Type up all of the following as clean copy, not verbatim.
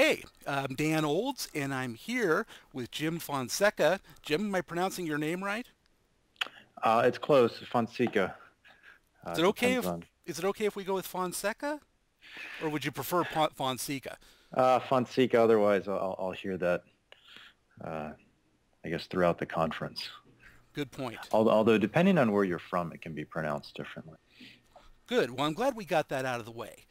Okay, I'm Dan Olds, and I'm here with Jim Fonseca. Jim, am I pronouncing your name right? It's close. Fonseca. Is it okay Depends if on is it okay if we go with Fonseca, or would you prefer Fonseca? Fonseca. Otherwise, I'll hear that. Uh, I guess throughout the conference. Good point. Although depending on where you're from, it can be pronounced differently. Good. Well, I'm glad we got that out of the way.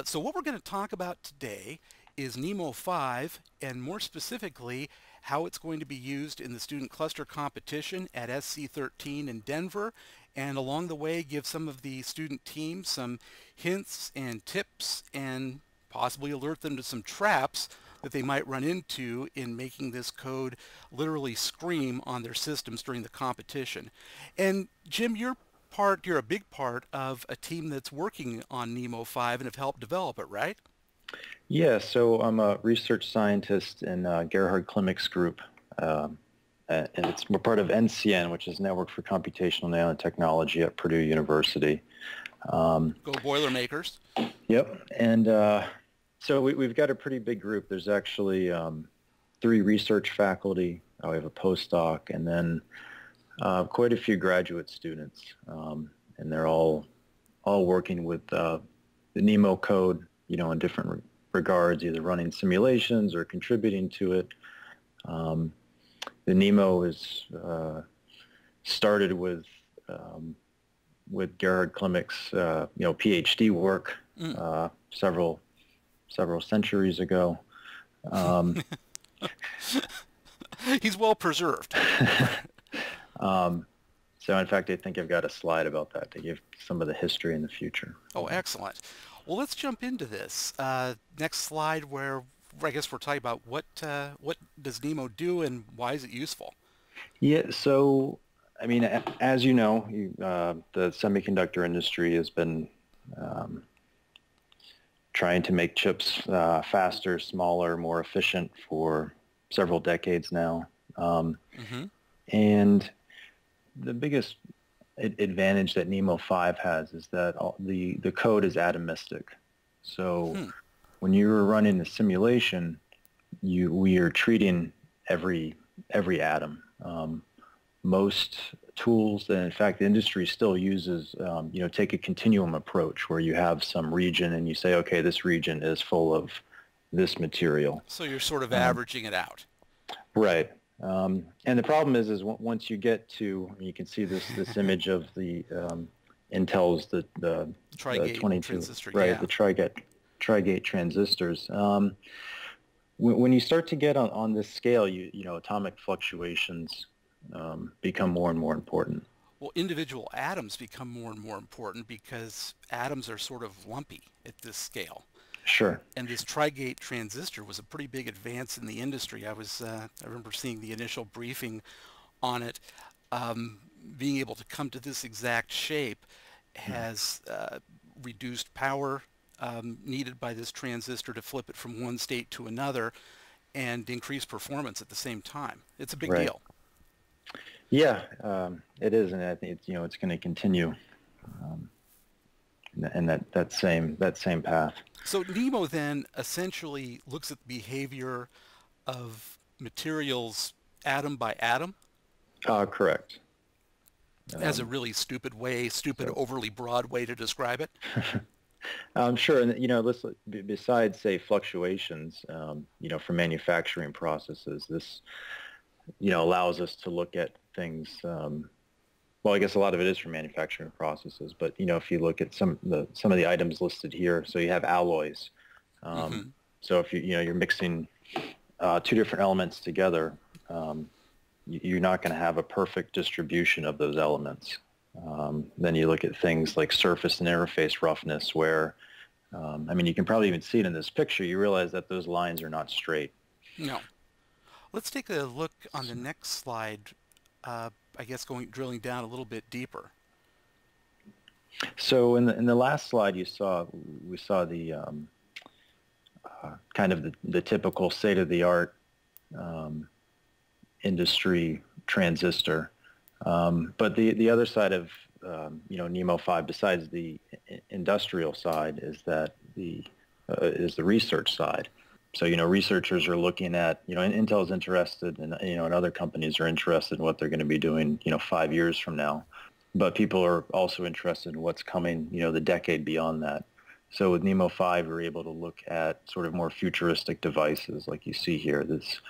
So what we're going to talk about today is NEMO5, and more specifically, how it's going to be used in the student cluster competition at SC13 in Denver, and along the way give some of the student teams some hints and tips and possibly alert them to some traps that they might run into in making this code literally scream on their systems during the competition. And Jim, you're a big part of a team that's working on NEMO 5 and have helped develop it, right? Yeah. So I'm a research scientist in Gerhard Klimek's group, and we're part of NCN, which is Network for Computational Nanotechnology at Purdue University. Go Boilermakers. Yep. And so we've got a pretty big group. There's actually three research faculty. We have a postdoc, and then quite a few graduate students, and they're all working with the NEMO code, in different regards, either running simulations or contributing to it. The NEMO is started with Gerhard Klimek's PhD work several centuries ago. He's well preserved. So in fact, I think I've got a slide about that to give some of the history in the future. Oh, excellent. Well, let's jump into this. Next slide, where I guess we're talking about what does NEMO do and why is it useful? Yeah, so I mean, as you know, the semiconductor industry has been trying to make chips faster, smaller, more efficient for several decades now. Mm-hmm. And the biggest advantage that NEMO 5 has is that the code is atomistic. So when you're running the simulation, we are treating every atom. Most tools, and in fact, the industry still uses, take a continuum approach where you have some region and you say, okay, this region is full of this material. So you're sort of averaging it out. Right. And the problem is once you get to, you can see this image of the Intel's the Tri-gate 22, transistor, right? yeah. The tri-gate transistors. When you start to get on this scale, atomic fluctuations become more and more important. Well, individual atoms become more and more important because atoms are sort of lumpy at this scale. Sure. And this tri-gate transistor was a pretty big advance in the industry. I remember seeing the initial briefing on it. Being able to come to this exact shape has reduced power needed by this transistor to flip it from one state to another and increase performance at the same time. It's a big Right. deal. Yeah, it is, and I think it's going to continue in that same path. So NEMO then essentially looks at the behavior of materials atom by atom Correct. as a really stupid, So overly broad way to describe it. sure, and besides say fluctuations, for manufacturing processes, this allows us to look at things. Well, I guess a lot of it is for manufacturing processes, but if you look at some of the items listed here, so you have alloys. Mm-hmm. So if you're mixing two different elements together, you're not going to have a perfect distribution of those elements. Then you look at things like surface and interface roughness, where you can probably even see it in this picture. You realize that those lines are not straight. No. Let's take a look on the next slide. I guess drilling down a little bit deeper. So in the last slide we saw the kind of the typical state-of-the-art industry transistor, but the other side of NEMO 5, besides the industrial side, is the research side. So, researchers are looking at, and Intel's interested and, and other companies are interested in what they're going to be doing, 5 years from now. But people are also interested in what's coming, the decade beyond that. So with NEMO5, we're able to look at sort of more futuristic devices like you see here, this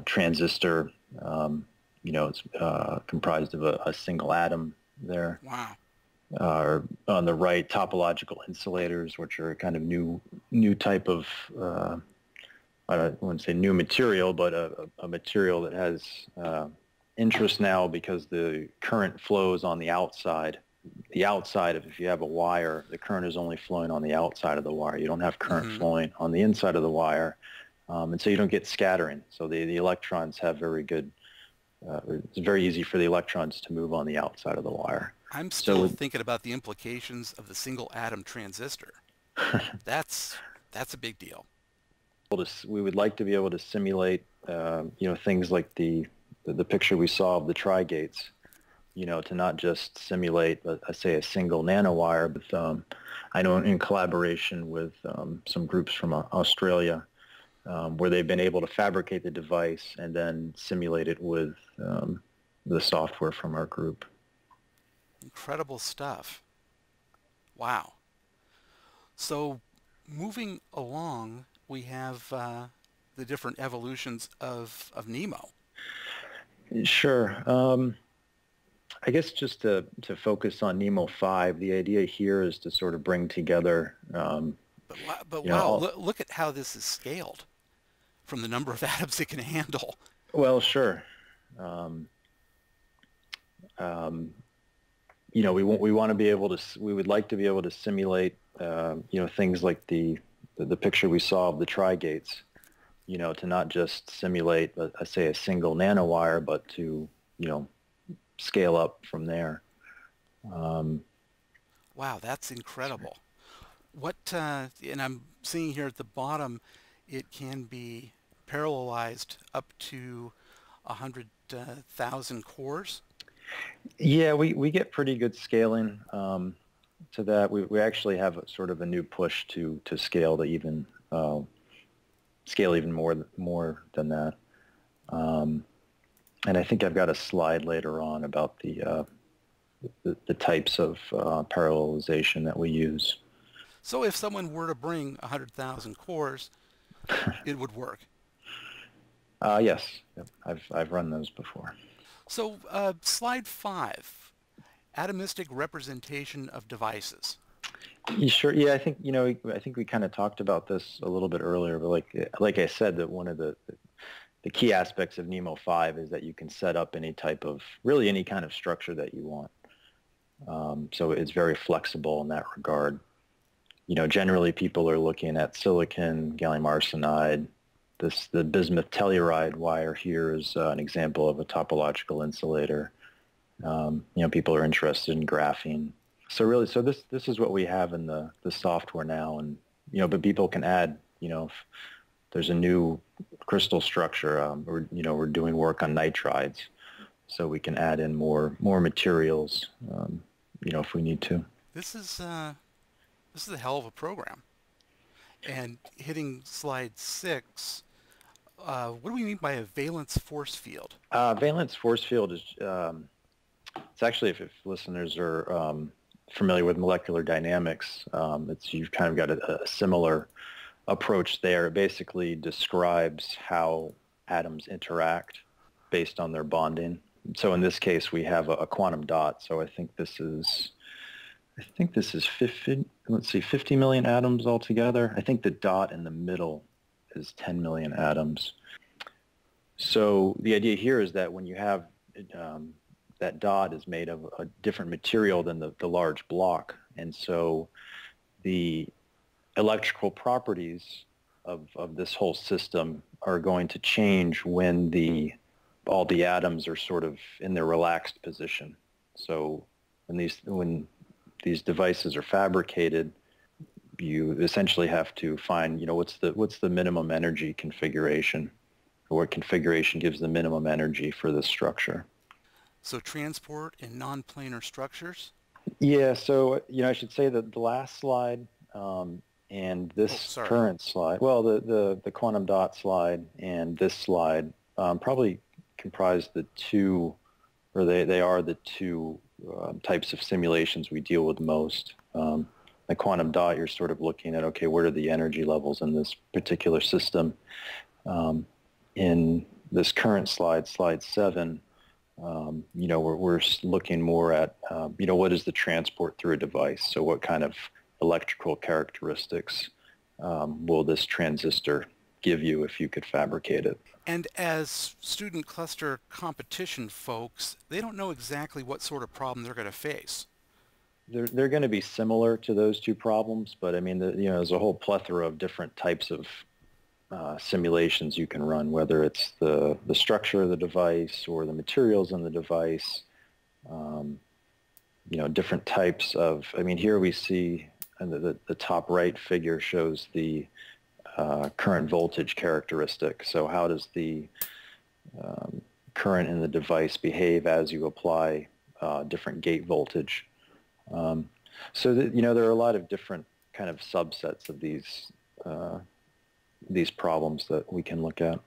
transistor, it's comprised of a single atom there. Wow. On the right, topological insulators, which are a kind of new type of, I wouldn't say new material, but a material that has interest now because the current flows on the outside. The outside of, if you have a wire, the current is only flowing on the outside of the wire. You don't have current flowing on the inside of the wire, and so you don't get scattering. So the electrons have very good, it's very easy for the electrons to move on the outside of the wire. I'm still thinking about the implications of the single atom transistor. That's a big deal. We would like to be able to simulate, things like the picture we saw of the tri-gates, to not just simulate, say, a single nanowire, but I know in collaboration with some groups from Australia, where they've been able to fabricate the device and then simulate it with the software from our group. Incredible stuff. Wow. So moving along, we have the different evolutions of NEMO. Sure. I guess just to focus on NEMO5, the idea here is to sort of bring together. But wow, look at how this is scaled from the number of atoms it can handle. Well, sure. We want to be able to. We would like to be able to simulate, things like the picture we saw of the tri-gates, to not just simulate, say, a single nanowire, but to, scale up from there. Wow, that's incredible. What, and I'm seeing here at the bottom, it can be parallelized up to 100,000 cores. Yeah, we get pretty good scaling to that. We actually have sort of a new push to scale to even scale even more than that. And I think I've got a slide later on about the types of parallelization that we use. So if someone were to bring 100,000 cores, it would work. Yes, yep. I've run those before. So slide 5, atomistic representation of devices. Sure. Yeah, I think I think we kind of talked about this a little bit earlier, but like I said, that one of the key aspects of NEMO5 is that you can set up any kind of structure that you want. So it's very flexible in that regard. Generally people are looking at silicon, gallium arsenide. The bismuth telluride wire here is an example of a topological insulator. People are interested in graphene. So this is what we have in the software now, and but people can add. If there's a new crystal structure, we're doing work on nitrides, so we can add in more materials, if we need to. This is a hell of a program. And hitting slide 6, what do we mean by a valence force field? Valence force field is it's actually, if listeners are familiar with molecular dynamics, you've kind of got a similar approach there. It basically describes how atoms interact based on their bonding. So in this case, we have a quantum dot. So I think this is 50 million atoms altogether. I think the dot in the middle is 10 million atoms. So the idea here is that when you have that dot is made of a different material than the large block. And so the electrical properties of this whole system are going to change when all the atoms are sort of in their relaxed position. So when these devices are fabricated, you essentially have to find, what's the minimum energy configuration, or what configuration gives the minimum energy for this structure. So transport in non-planar structures? Yeah, so I should say that the last slide And Oh, this sorry. current slide, well, the quantum dot slide and this slide probably comprise the two, or they are the two types of simulations we deal with most. The quantum dot, you're sort of looking at, okay, what are the energy levels in this particular system? In this current slide, slide 7, we're looking more at, what is the transport through a device? So what kind of electrical characteristics will this transistor give you if you could fabricate it? And as student cluster competition folks, they don't know exactly what sort of problem they're going to face. They're going to be similar to those two problems, but I mean, there's a whole plethora of different types of simulations you can run, whether it's the structure of the device or the materials in the device, different types of, I mean, here we see the top right figure shows the current voltage characteristic. So how does the current in the device behave as you apply different gate voltage? There are a lot of different kind of subsets of these problems that we can look at.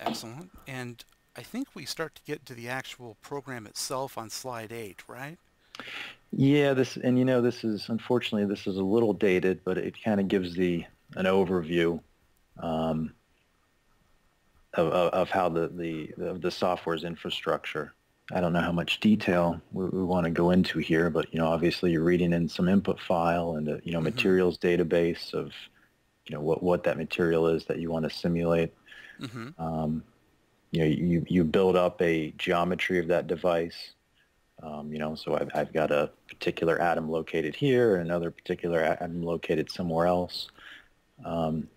Excellent. And I think we start to get to the actual program itself on slide 8, right? Yeah, this is unfortunately this is a little dated, but it kind of gives an overview of how the software's infrastructure. I don't know how much detail we want to go into here, but obviously you're reading in some input file and a materials database of what that material is that you want to simulate. Mm-hmm. You build up a geometry of that device. So I've got a particular atom located here and another particular atom located somewhere else.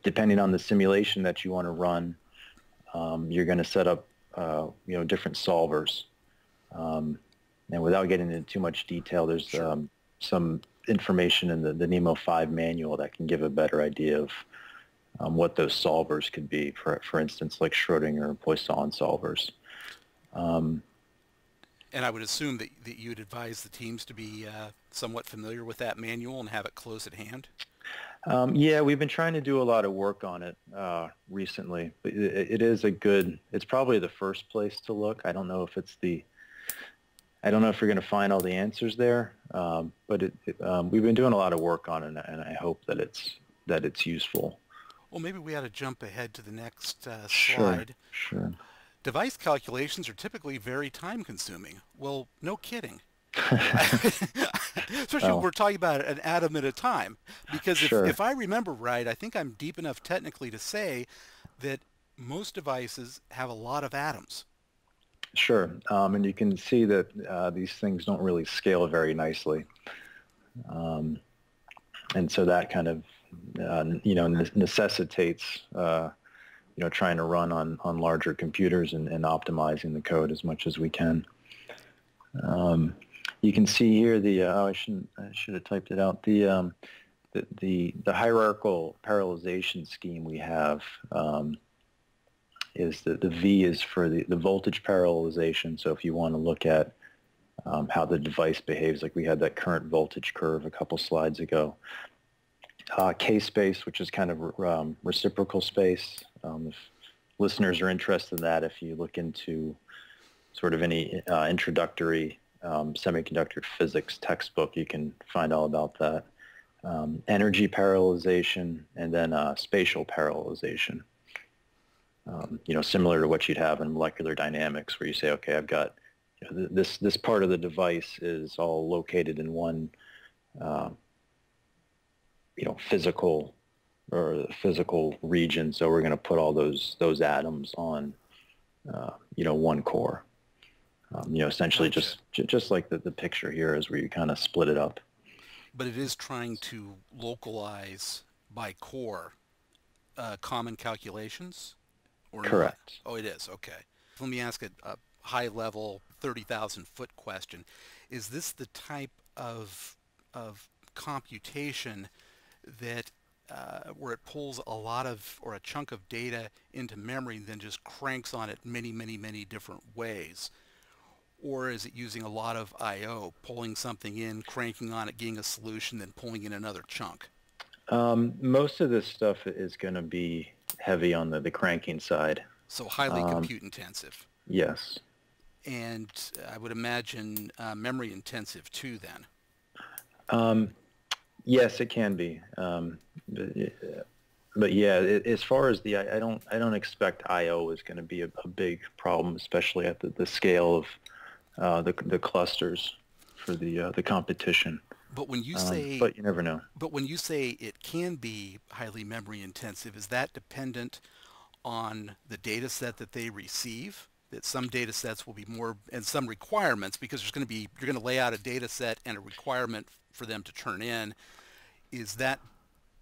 Depending on the simulation that you want to run, you're going to set up, different solvers. And without getting into too much detail, there's Sure. some information in the NEMO5 manual that can give a better idea of what those solvers could be. For instance, like Schrodinger or Poisson solvers. And I would assume that you'd advise the teams to be somewhat familiar with that manual and have it close at hand. Yeah, we've been trying to do a lot of work on it recently. But it's probably the first place to look. I don't know if you're going to find all the answers there, but we've been doing a lot of work on it, and I hope that it's useful. Well, maybe we ought to jump ahead to the next Sure, slide. sure. Device calculations are typically very time-consuming. Well, no kidding. Especially when Oh, we're talking about an atom at a time. Because sure, if I remember right, I think I'm deep enough technically to say that most devices have a lot of atoms. sure. And you can see that these things don't really scale very nicely. And so that kind of, necessitates, trying to run on larger computers and optimizing the code as much as we can. You can see here I should have typed it out. The hierarchical parallelization scheme we have is that the V is for the voltage parallelization. So if you want to look at how the device behaves, like we had that current voltage curve a couple slides ago. K-space, which is kind of reciprocal space. If listeners are interested in that, if you look into sort of any introductory semiconductor physics textbook, you can find all about that. Energy parallelization, and then spatial parallelization. Similar to what you'd have in molecular dynamics, where you say, okay, I've got this part of the device is all located in one physical region, so we're going to put all those atoms on one core. Essentially Gotcha. just like the picture here is where you kind of split it up. But it is trying to localize by core common calculations or not? Correct. Oh, it is. Okay. Let me ask a high-level 30,000-foot question. Is this the type of computation that where it pulls a lot of or a chunk of data into memory and then just cranks on it many, many, many different ways? Or is it using a lot of I/O, pulling something in, cranking on it, getting a solution, then pulling in another chunk? Most of this stuff is going to be heavy on the cranking side. So highly Um, compute intensive. yes. And I would imagine memory intensive too then. Um, yes, it can be. But yeah, as far as I don't expect I/O is going to be a big problem, especially at the scale of the clusters for the competition. But when you But you never know. say it can be highly memory intensive, is that dependent on the data set that they receive? That some data sets will be more, and some requirements, because you're going to lay out a data set and a requirement for them to turn in. Is that,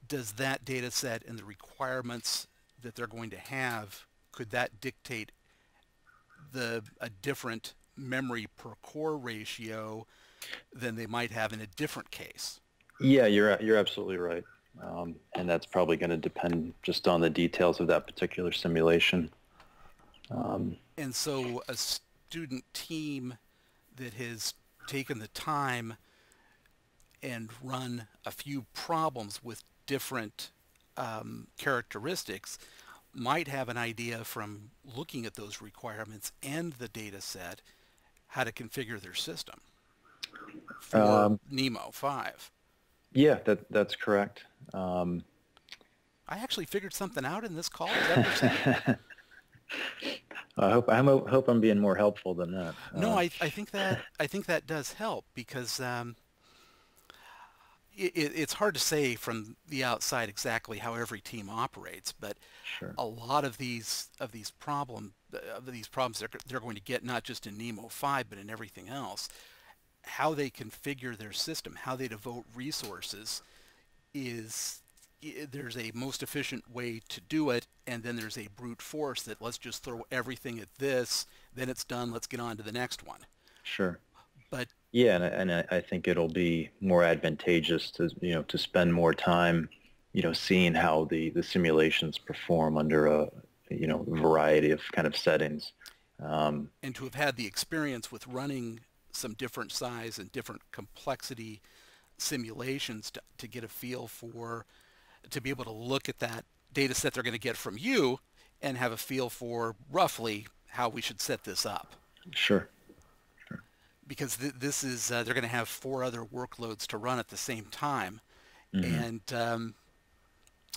does that data set and the requirements that they're going to have, could that dictate a different memory per core ratio than they might have in a different case? Yeah, you're absolutely right. And that's probably going to depend just on the details of that particular simulation. Um, And so a student team that has taken the time and run a few problems with different characteristics might have an idea from looking at those requirements and the data set how to configure their system for um, NEMO5. yeah, that's correct. I actually figured something out in this call. Is that what you're saying? I hope I'm being more helpful than that. No, I think that does help because it's hard to say from the outside exactly how every team operates, but Sure. a lot of these problems they're going to get not just in NEMO 5 but in everything else. How they configure their system, how they devote resources is there's a most efficient way to do it, and then there's a brute force that let's just throw everything at this, then it's done, let's get on to the next one. Sure. But Yeah, and I think it'll be more advantageous to spend more time, seeing how the simulations perform under a, variety of kind of settings. Um, and to have had the experience with running some different size and different complexity simulations to get a feel for, to be able to look at that data set they're going to get from you and have a feel for roughly how we should set this up. sure. Because this is, they're going to have 4 other workloads to run at the same time. Hmm. And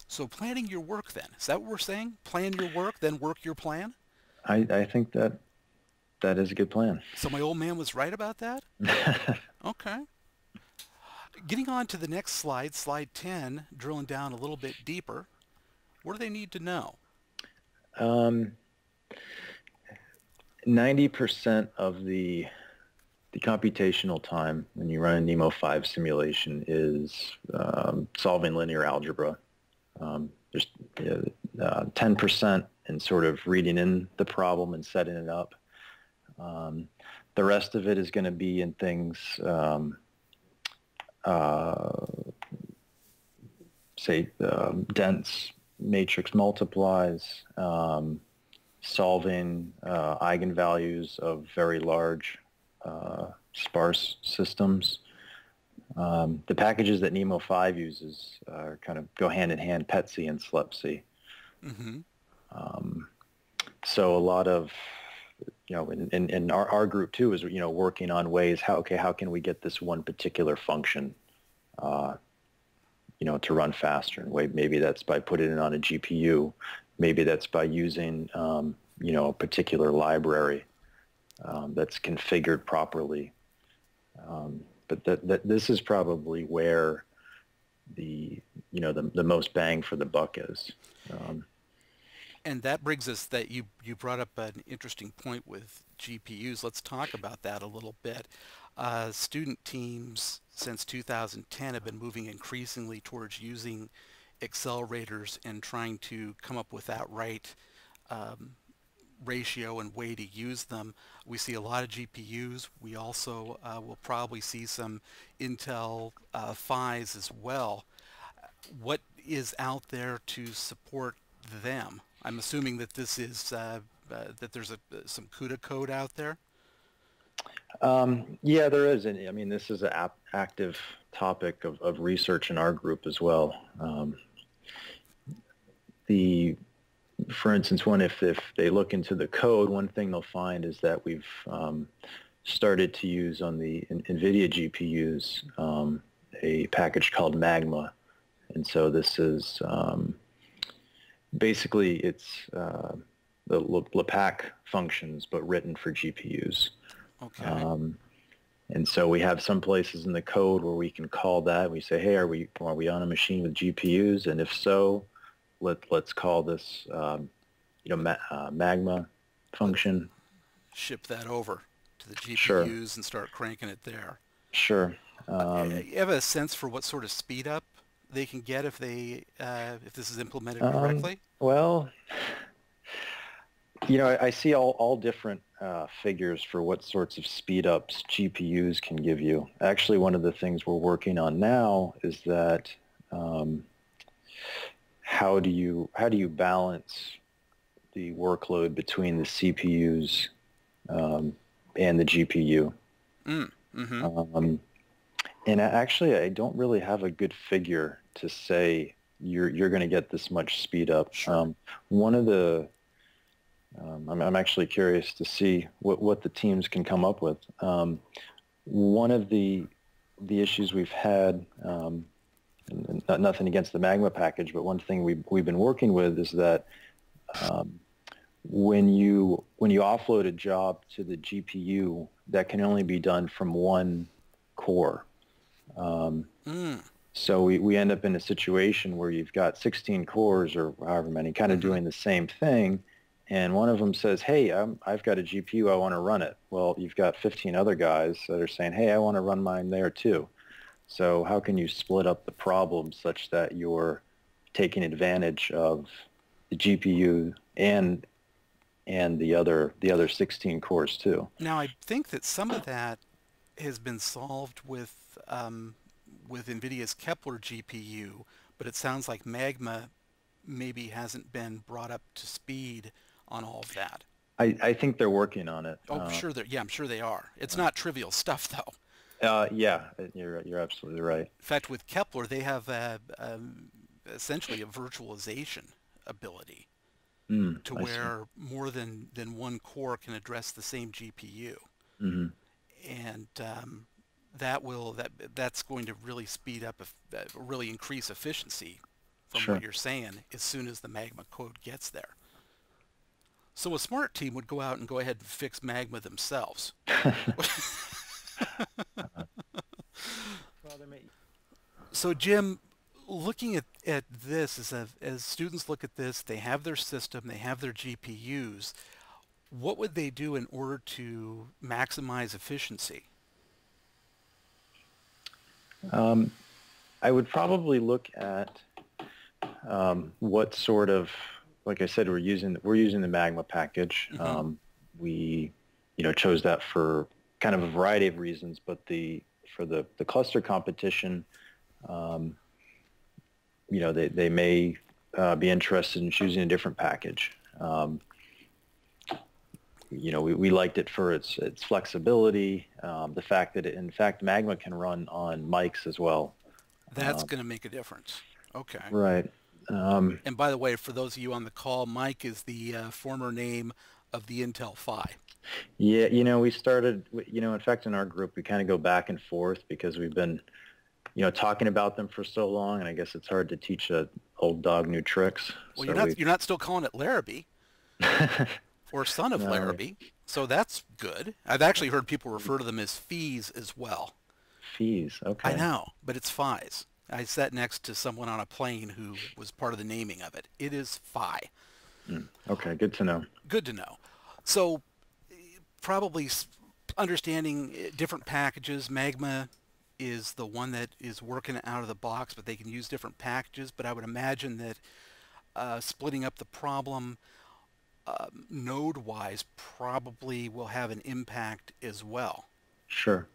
so planning your work then, is that what we're saying? Plan your work, then work your plan? I think that is a good plan. So my old man was right about that? Okay. Getting on to the next slide, slide 10, drilling down a little bit deeper. What do they need to know? Um, 90% of the computational time when you run a NEMO5 simulation is solving linear algebra. There's 10% in sort of reading in the problem and setting it up. The rest of it is going to be in things, say, dense matrix multiplies, solving eigenvalues of very large sparse systems. The packages that NEMO5 uses kind of go hand in hand, PETC and SLEPC. Mm-hmm. So a lot of, in our group too is, working on ways, how can we get this one particular function, to run faster? And maybe that's by putting it on a GPU. Maybe that's by using, a particular library that's configured properly. But this is probably where the most bang for the buck is. And that brings us that you brought up an interesting point with GPUs. Let's talk about that a little bit. Student teams since 2010 have been moving increasingly towards using accelerators and trying to come up with that right ratio and way to use them. We see a lot of GPUs. We also will probably see some Intel PHYs as well. What is out there to support them? I'm assuming that this is that there's some CUDA code out there. Yeah, there is. And I mean, this is an active topic of research in our group as well. The For instance, if they look into the code, one thing they'll find is that we've started to use on the NVIDIA GPUs a package called Magma. And so this is basically it's the LPAC functions, but written for GPUs. Okay. And so we have some places in the code where we can call that. We say, hey, are we on a machine with GPUs? And if so, let's call this Magma function. Ship that over to the Sure, GPUs and start cranking it there. sure. You have a sense for what sort of speed up they can get if this is implemented Um, correctly? well, I see all different figures for what sorts of speed ups GPUs can give you. Actually, one of the things we're working on now is that how do you balance the workload between the CPUs and the GPU? Mm-hmm. And actually, I don't really have a good figure to say you're going to get this much speed up. Sure. One of the I'm actually curious to see what the teams can come up with. One of the issues we've had, and nothing against the Magma package, but one thing we've been working with is that when you offload a job to the GPU, that can only be done from one core. So we end up in a situation where you've got 16 cores or however many kind of doing the same thing. And one of them says, hey, I've got a GPU, I want to run it. Well, you've got 15 other guys that are saying, hey, I want to run mine there too. So how can you split up the problem such that you're taking advantage of the GPU and the other 16 cores too? Now, I think that some of that has been solved with NVIDIA's Kepler GPU, but it sounds like Magma maybe hasn't been brought up to speed on all of that. I think they're working on it. Oh, I'm sure they are. It's not trivial stuff, though. Yeah, you're absolutely right. In fact, with Kepler, they have essentially a virtualization ability to I see. where more than one core can address the same GPU, Hmm. and that's going to really speed up, really increase efficiency from what Sure. you're saying as soon as the Magma code gets there. So a smart team would go out and go ahead and fix Magma themselves. Well, So Jim, looking at this, as students look at this, they have their system, they have their GPUs. What would they do in order to maximize efficiency? I would probably look at what sort of, like I said, we're using the Magma package. Mm-hmm. We, chose that for kind of a variety of reasons, but for the cluster competition, they may be interested in choosing a different package. We liked it for its flexibility, the fact that in fact Magma can run on mics as well. That's going to make a difference. Okay. Right. And by the way, for those of you on the call, Mike is the former name of the Intel Phi. Yeah, we started, in fact, in our group, we kind of go back and forth because we've been, talking about them for so long, and I guess it's hard to teach a old dog new tricks. Well, So you're not still calling it Larrabee or son of no, Larrabee, so that's good. I've actually heard people refer to them as Phis as well. fees. I Okay. know, but it's Phis. I sat next to someone on a plane who was part of the naming of it. It is Phi. Okay, good to know. Good to know. So probably understanding different packages. Magma is the one that is working out of the box, but they can use different packages. But I would imagine that splitting up the problem node-wise probably will have an impact as well. Sure.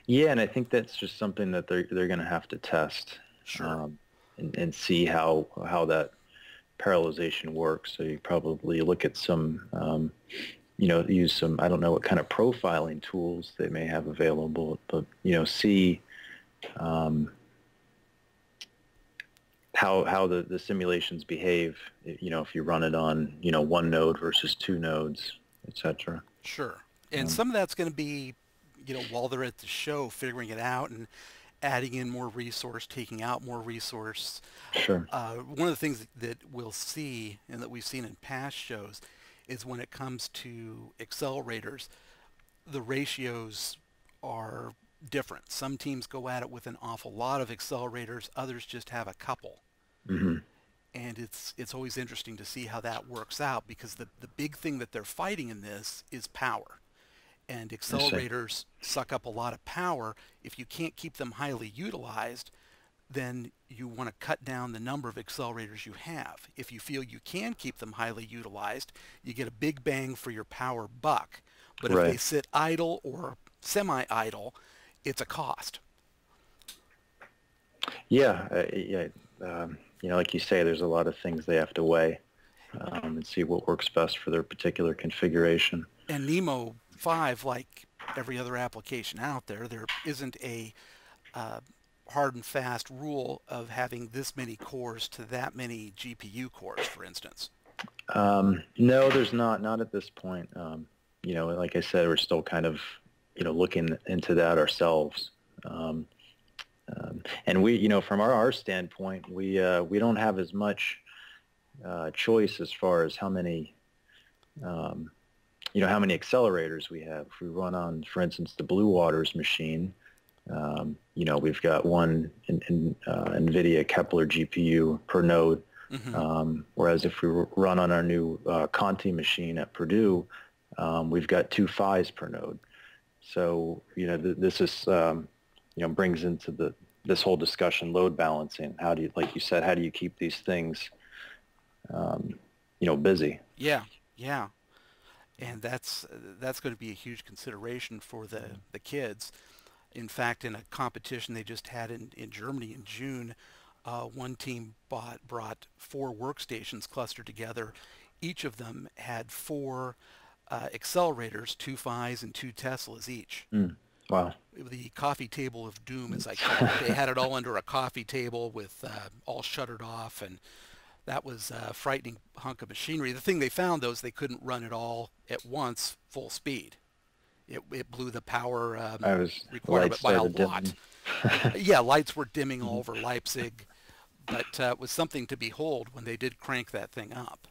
Yeah, and I think that's just something that they're going to have to test Sure. and see how that parallelization works. So you probably look at some use some, I don't know what kind of profiling tools they may have available, but, see how the simulations behave, if you run it on, one node versus two nodes, etc. Sure. And Um, some of that's going to be, while they're at the show, figuring it out and adding in more resource, taking out more resource. sure. One of the things that we'll see and that we've seen in past shows is when it comes to accelerators, the ratios are different. Some teams go at it with an awful lot of accelerators, others just have a couple. Hmm. And it's always interesting to see how that works out, because the big thing that they're fighting in this is power. And I see. accelerators suck up a lot of power. If you can't keep them highly utilized, then you want to cut down the number of accelerators you have. If you feel you can keep them highly utilized, you get a big bang for your power buck. But if they Right. sit idle or semi-idle, it's a cost. Yeah. Yeah. Like you say, there's a lot of things they have to weigh and see what works best for their particular configuration. And NEMO5, like every other application out there, there isn't a uh, hard and fast rule of having this many cores to that many GPU cores, for instance. No, there's not at this point. Like I said, we're still kind of, looking into that ourselves. And we, from our standpoint, we don't have as much choice as far as how many, how many accelerators we have. If we run on, for instance, the Blue Waters machine, we've got one in NVIDIA Kepler GPU per node. Mm-hmm. Whereas if we run on our new Conti machine at Purdue, we've got two PHYs per node. So, this is, brings into this whole discussion load balancing. How do you, like you said, how do you keep these things, busy? Yeah, yeah. And that's going to be a huge consideration for the kids. In fact, in a competition they just had in Germany in June, one team brought 4 workstations clustered together. Each of them had 4 accelerators, 2 PHYs and 2 Teslas each. Mm. Wow. The coffee table of doom, as I call it. They had it all under a coffee table with all shuttered off, and that was a frightening hunk of machinery. The thing they found, though, is they couldn't run it all at once full speed. It blew the power I was requirement lights by a started lot. dimming. Yeah, lights were dimming all Mhm. over Leipzig, but it was something to behold when they did crank that thing up.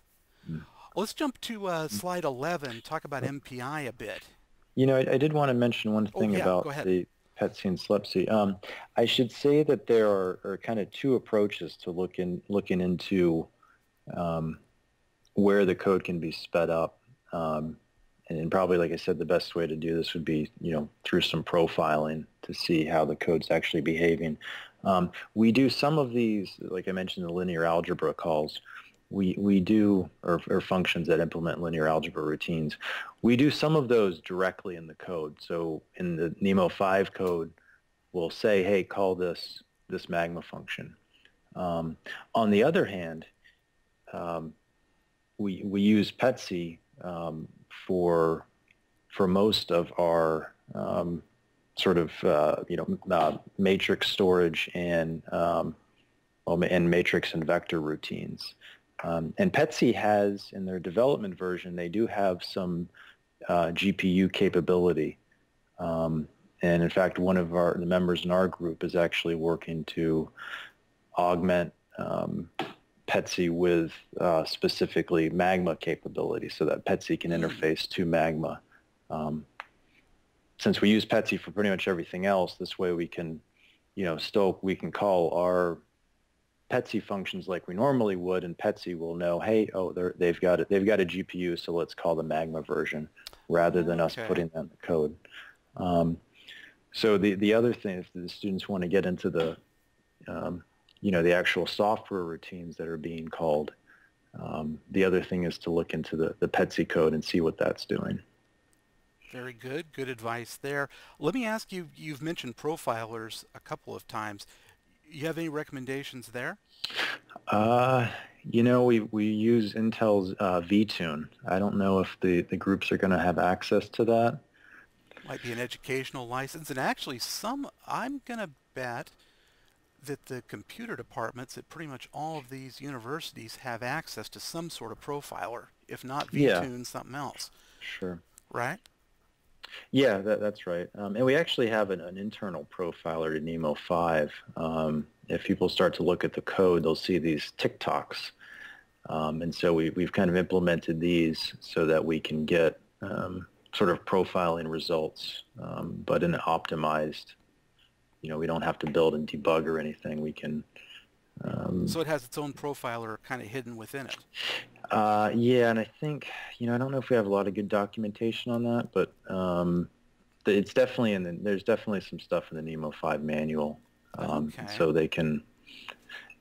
Mm. Let's jump to slide 11, talk about MPI a bit. I did want to mention one Oh, thing yeah, about go ahead. the PETC and SLEPC. I should say that there are kind of two approaches to looking into um, where the code can be sped up. And probably, like I said, the best way to do this would be, through some profiling to see how the code's actually behaving. We do some of these, like I mentioned, the linear algebra calls. We do, or functions that implement linear algebra routines. We do some of those directly in the code. So in the NEMO5 code, we'll say, hey, call this magma function. On the other hand, um, we use PETC for most of our sort of matrix storage and matrix and vector routines. And PETC has, in their development version, they do have some GPU capability. And in fact, one of the members in our group is actually working to augment PETC with specifically Magma capability so that PETC can interface to Magma. Since we use PETC for pretty much everything else, this way we can, we can call our PETC functions like we normally would, and PETC will know, hey, they've got a GPU, so let's call the Magma version rather than us putting that in the code. So the other thing, if the students want to get into the the actual software routines that are being called, the other thing is to look into the PETC code and see what that's doing. Very good. Good advice there. Let me ask you, you've mentioned profilers a couple of times. You have any recommendations there? We use Intel's vTune. I don't know if the groups are going to have access to that. Might be an educational license, and actually I'm going to bet that the computer departments at pretty much all of these universities have access to some sort of profiler, if not Yeah, vTune, something else, sure. right? Yeah, that's right. And we actually have an internal profiler to NEMO5. If people start to look at the code, they'll see these TikToks. And so we've kind of implemented these so that we can get sort of profiling results, but in an optimized, we don't have to build and debug or anything. We can. So it has its own profiler kind of hidden within it. Yeah, and I think, I don't know if we have a lot of good documentation on that, but it's definitely there's definitely some stuff in the NEMO5 manual. Okay. So they can,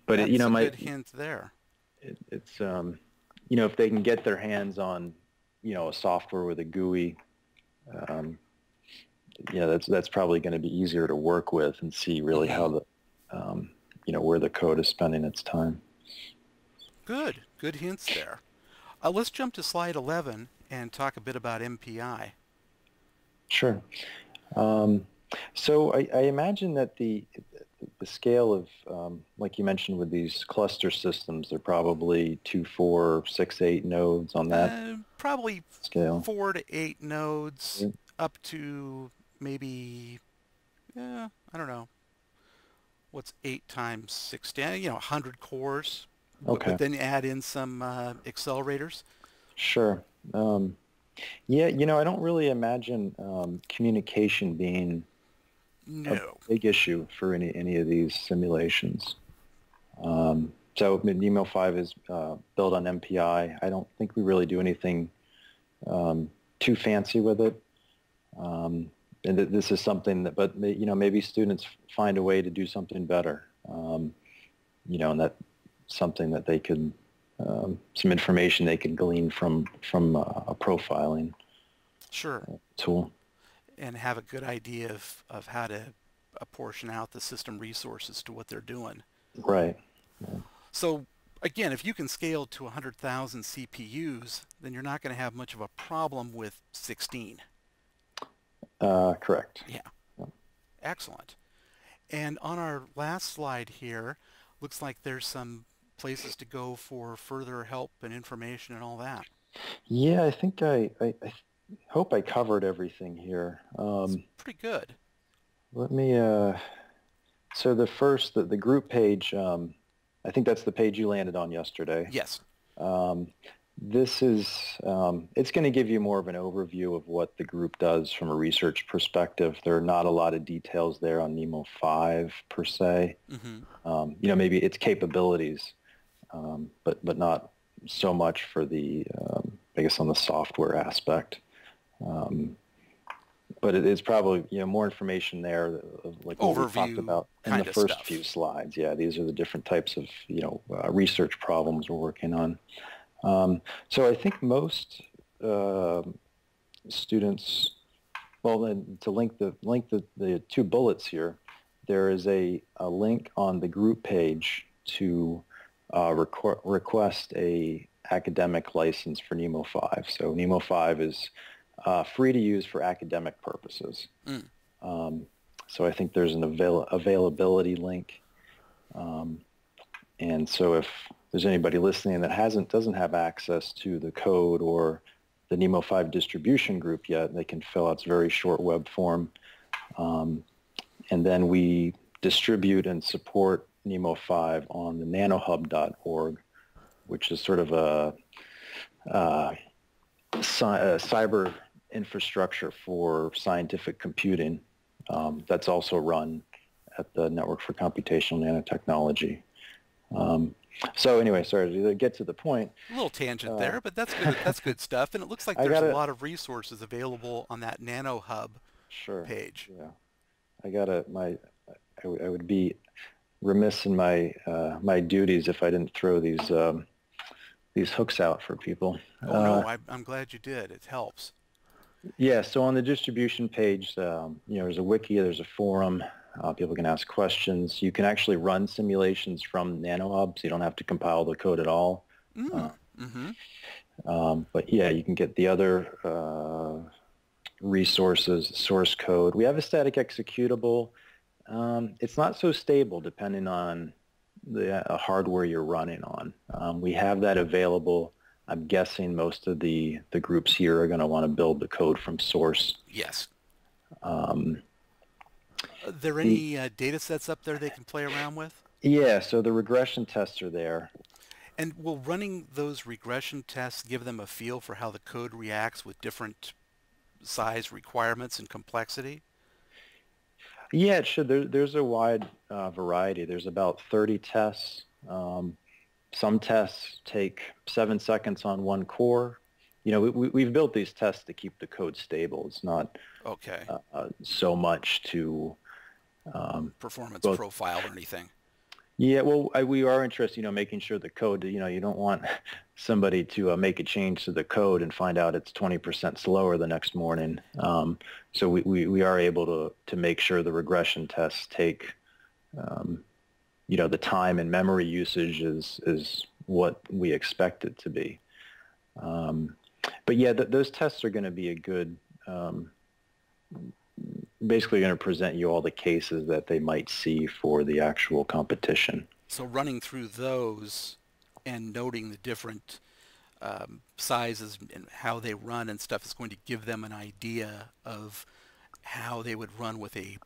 but That's a good hint there. It's if they can get their hands on, a software with a GUI, that's probably going to be easier to work with and see really how the, where the code is spending its time. Good hints there. Let's jump to slide 11 and talk a bit about MPI. Sure. So I imagine that the scale of, like you mentioned with these cluster systems, they're probably 2, 4, 6, 8 nodes on that probably scale. 4 to 8 nodes, up to maybe, I don't know, what's 8 times 16? 100 cores. Okay. But then add in some accelerators. Sure. Yeah, I don't really imagine communication being a big issue for any of these simulations. So NEMO5 is built on MPI. I don't think we really do anything too fancy with it. And this is something that, but maybe students find a way to do something better. And that's something that they could, some information they could glean from a profiling tool. And have a good idea of how to apportion out the system resources to what they're doing. Right. Yeah. So again, if you can scale to 100,000 CPUs, then you're not going to have much of a problem with 16. Correct. Yeah. Excellent. And on our last slide here, looks like there's some places to go for further help and information and all that. Yeah, I think I hope I covered everything here. It's pretty good. Let me, so the group page, I think that's the page you landed on yesterday. Yes. This is, it's going to give you more of an overview of what the group does from a research perspective. There are not a lot of details there on NEMO5 per se. Mm-hmm. Maybe its capabilities, but not so much for the, I guess on the software aspect. But it is probably, more information there, like what we talked about in the first few slides. Yeah, these are the different types of, research problems we're working on. So I think most students, well, then to link the two bullets here, there is a link on the group page to request a academic license for NEMO5. So NEMO5 is free to use for academic purposes. So I think there's an availability link. And so if there's anybody listening that doesn't have access to the code or the NEMO5 distribution group yet, they can fill out this very short web form. And then we distribute and support NEMO5 on the nanohub.org, which is sort of a cyber infrastructure for scientific computing that's also run at the Network for Computational Nanotechnology. So anyway, sorry to get to the point. A little tangent there, but that's good. That's good stuff. And it looks like there's a lot of resources available on that NanoHub page. Yeah, I would be remiss in my my duties if I didn't throw these hooks out for people. Oh no, I'm glad you did. It helps. Yeah. So on the distribution page, there's a wiki, there's a forum. People can ask questions. You can actually run simulations from NanoHub, so you don't have to compile the code at all. Mm. Mm-hmm. But yeah, you can get the other resources, source code. We have a static executable. It's not so stable depending on the hardware you're running on. We have that available. I'm guessing most of the groups here are going to want to build the code from source. Yes. Um, Are there any data sets up there they can play around with? yeah, so the regression tests are there. And will running those regression tests give them a feel for how the code reacts with different size requirements and complexity? Yeah, it should. There's a wide variety. There's about 30 tests. Some tests take 7 seconds on one core. You know, we've built these tests to keep the code stable. It's not Okay. so much to Performance both. profile or anything. Yeah, well, we are interested, making sure the code, you don't want somebody to make a change to the code and find out it's 20% slower the next morning. So we are able to make sure the regression tests take, the time and memory usage is what we expect it to be. But yeah, those tests are going to be a good, basically going to present you all the cases that they might see for the actual competition. So running through those and noting the different sizes and how they run and stuff is going to give them an idea of how they would run with a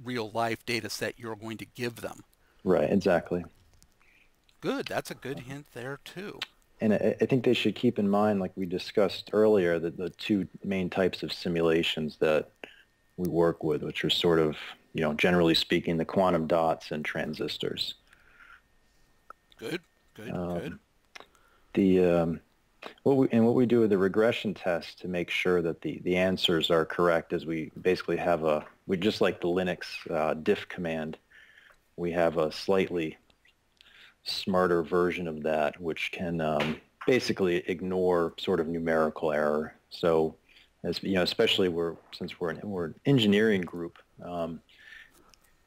real life data set you're going to give them. Right, exactly. Good. That's a good hint there too. And I think they should keep in mind, like we discussed earlier, that the two main types of simulations that we work with, which are sort of, generally speaking, the quantum dots and transistors. Good. Good. What we do with the regression test to make sure that the answers are correct is we basically have we just like the Linux diff command, we have a slightly smarter version of that, which can basically ignore sort of numerical error. So, especially since we're an engineering group,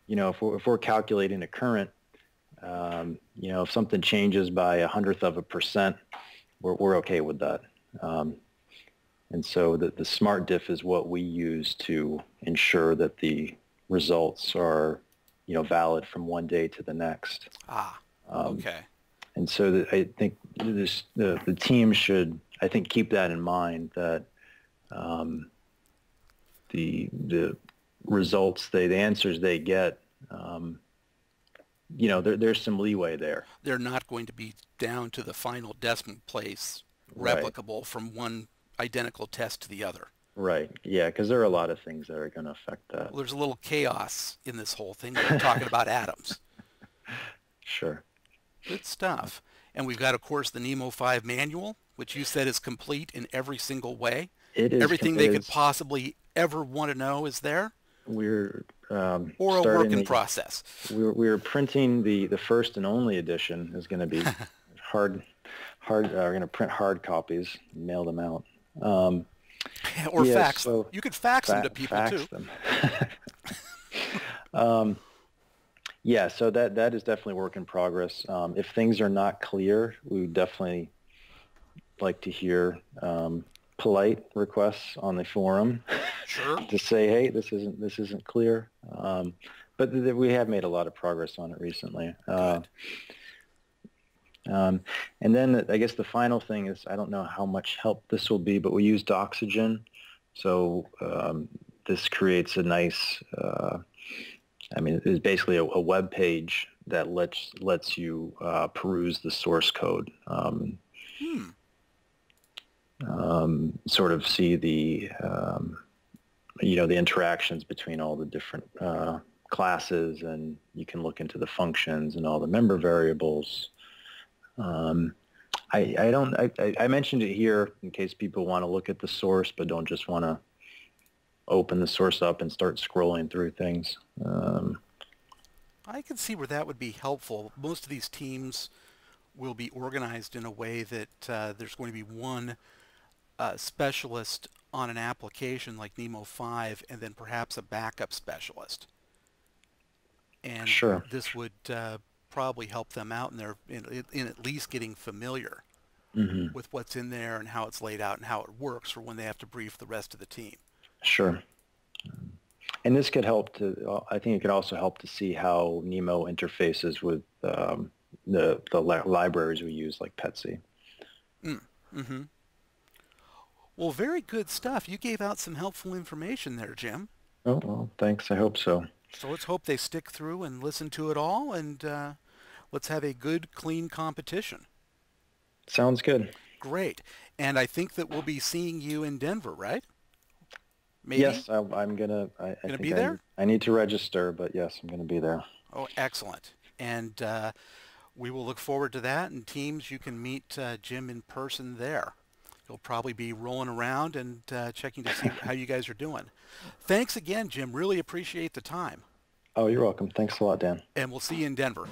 if we're calculating a current, if something changes by 1/100 of a percent, we're okay with that. And so the smart diff is what we use to ensure that the results are, valid from one day to the next. Okay. And so I think the team should, I think, keep that in mind, that the results, the answers they get, there's some leeway there. They're not going to be down to the final decimal place Right. replicable from one identical test to the other. Right. Yeah, because there are a lot of things that are going to affect that. Well, there's a little chaos in this whole thing. We're talking about atoms. Sure. Good stuff. And we've got, of course, the NEMO5 manual, which you said is complete in every single way. It is. Everything they could possibly ever want to know is there? We're or a work in process. We're printing the first and only edition. Is going to be hard. We're going to print hard copies and mail them out. Or fax them. You could fax them to people too. Yeah, so that is definitely work in progress. If things are not clear, we would definitely like to hear polite requests on the forum. Sure. To say, hey, this isn't clear. But we have made a lot of progress on it recently. Good. And then I guess the final thing is, I don't know how much help this will be, but we used Oxygen. So this creates a nice, it's basically a web page that lets you peruse the source code. Sort of see the, the interactions between all the different classes, and you can look into the functions and all the member variables. I mentioned it here in case people want to look at the source but don't just want to open the source up and start scrolling through things. I can see where that would be helpful. Most of these teams will be organized in a way that there's going to be one specialist on an application like NEMO5 and then perhaps a backup specialist. and Sure. this would probably help them out in their in at least getting familiar Hmm. with what's in there and how it's laid out and how it works for when they have to brief the rest of the team. Sure. And this could help to, I think it could also help to see how NEMO interfaces with the libraries we use, like Petsy. Mm-hmm. Well, very good stuff. You gave out some helpful information there, Jim. Oh, well, thanks. I hope so. So let's hope they stick through and listen to it all, and let's have a good, clean competition. Sounds good. Great. And I think that we'll be seeing you in Denver, right? Maybe? Yes, I'm gonna. I Gonna think be there? I need to register, but yes, I'm gonna be there. Oh, excellent. And we will look forward to that. And teams, you can meet Jim in person there. He'll probably be rolling around and checking to see how you guys are doing. Thanks again, Jim. Really appreciate the time. Oh, you're welcome. Thanks a lot, Dan. And we'll see you in Denver.